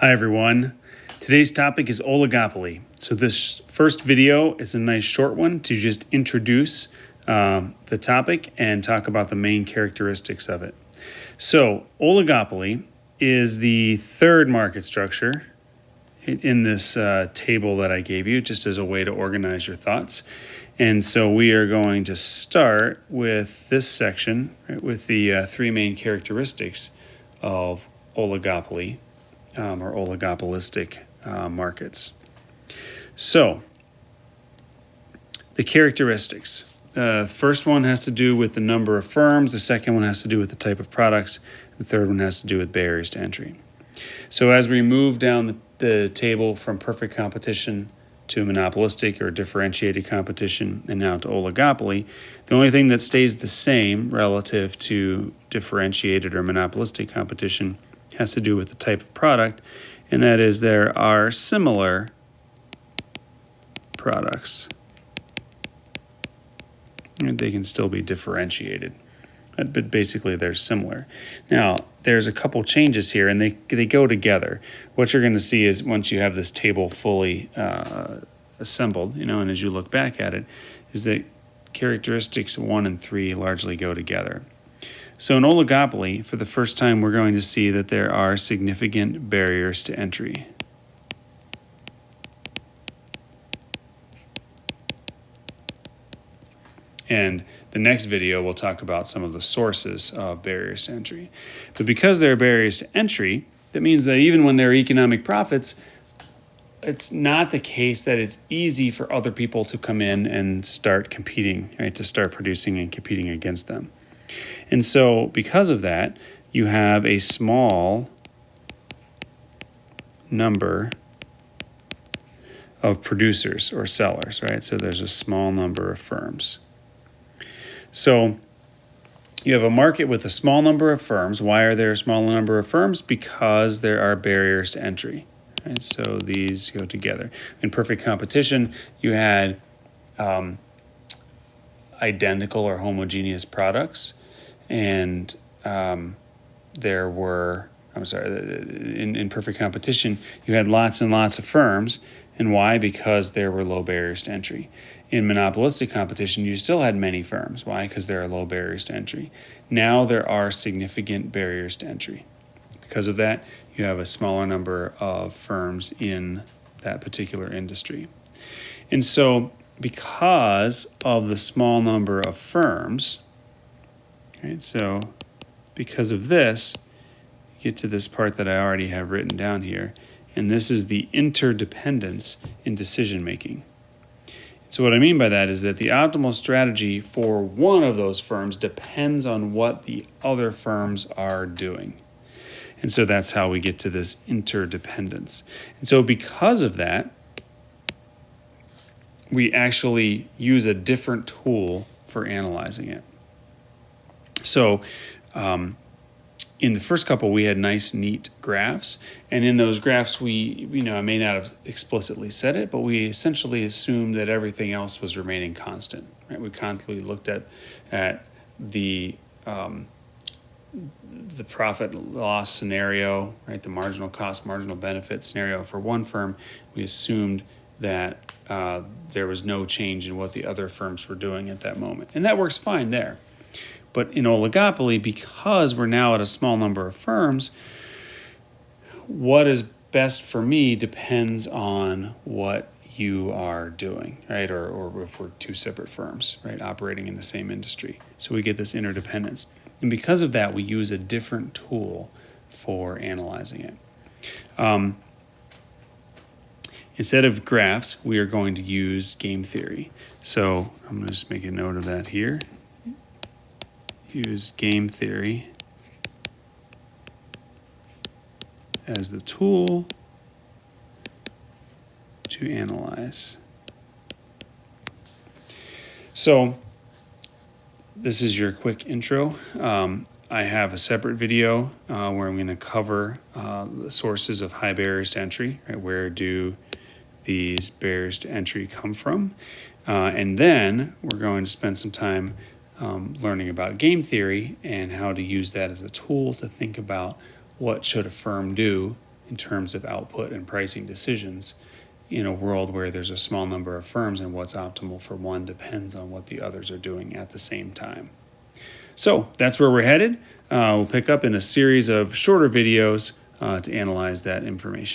Hi everyone. Today's topic is oligopoly. So this first video is a nice short one to just introduce the topic and talk about the main characteristics of it. So oligopoly is the third market structure in this table that I gave you, just as a way to organize your thoughts. And so we are going to start with this section, right, with the three main characteristics of oligopoly. Or oligopolistic markets. So, the characteristics. First one has to do with the number of firms. The second one has to do with the type of products. The third one has to do with barriers to entry. So as we move down the table from perfect competition to monopolistic or differentiated competition and now to oligopoly, the only thing that stays the same relative to differentiated or monopolistic competition has to do with the type of product, and that is there are similar products. And they can still be differentiated, but basically they're similar. Now, there's a couple changes here, and they go together. What you're going to see is once you have this table fully assembled, and as you look back at it, is that characteristics 1 and 3 largely go together. So in oligopoly, for the first time, we're going to see that there are significant barriers to entry. And the next video, we'll talk about some of the sources of barriers to entry. But because there are barriers to entry, that means that even when there are economic profits, it's not the case that it's easy for other people to come in and start competing, right, to start producing and competing against them. And so because of that, you have a small number of producers or sellers, right? So there's a small number of firms. So you have a market with a small number of firms. Why are there a small number of firms? Because there are barriers to entry, right? So these go together. In perfect competition, you had identical or homogeneous products, and in perfect competition, you had lots and lots of firms. And why? Because there were low barriers to entry. In monopolistic competition, you still had many firms. Why? Because there are low barriers to entry. Now there are significant barriers to entry. Because of that, you have a smaller number of firms in that particular industry. And so because of the small number of firms, right, so because of this, you get to this part that I already have written down here, and this is the interdependence in decision making. So what I mean by that is that the optimal strategy for one of those firms depends on what the other firms are doing. And so that's how we get to this interdependence. And so because of that, we actually use a different tool for analyzing it. So in the first couple, we had nice, neat graphs. And in those graphs, I may not have explicitly said it, but we essentially assumed that everything else was remaining constant. Right? We constantly looked at the profit loss scenario, right? The marginal cost, marginal benefit scenario for one firm. We assumed that there was no change in what the other firms were doing at that moment. And that works fine there. But in oligopoly, because we're now at a small number of firms, what is best for me depends on what you are doing, right? Or if we're two separate firms, right, operating in the same industry. So we get this interdependence. And because of that, we use a different tool for analyzing it. Instead of graphs, we are going to use game theory. So I'm going to just make a note of that here. Use game theory as the tool to analyze. So this is your quick intro. I have a separate video where I'm going to cover the sources of high barriers to entry. Right? Where do these barriers to entry come from? And then we're going to spend some time learning about game theory and how to use that as a tool to think about what should a firm do in terms of output and pricing decisions in a world where there's a small number of firms, and what's optimal for one depends on what the others are doing at the same time. So that's where we're headed. We'll pick up in a series of shorter videos to analyze that information.